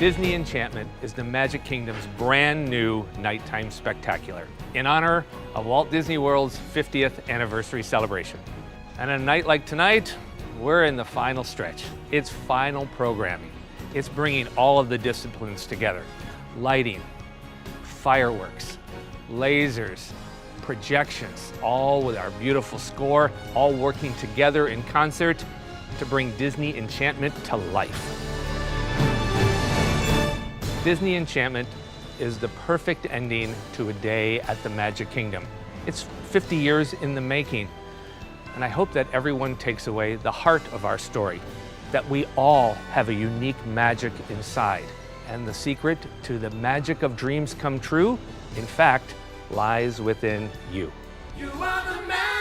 Disney Enchantment is the Magic Kingdom's brand new nighttime spectacular in honor of Walt Disney World's 50th anniversary celebration. And a night like tonight, we're in the final stretch. It's final programming. It's bringing all of the disciplines together. Lighting, fireworks, lasers, projections, all with our beautiful score, all working together in concert to bring Disney Enchantment to life. Disney Enchantment is the perfect ending to a day at the Magic Kingdom. It's 50 years in the making, and I hope that everyone takes away the heart of our story, that we all have a unique magic inside, and the secret to the magic of dreams come true, in fact, lies within you. You are the magic.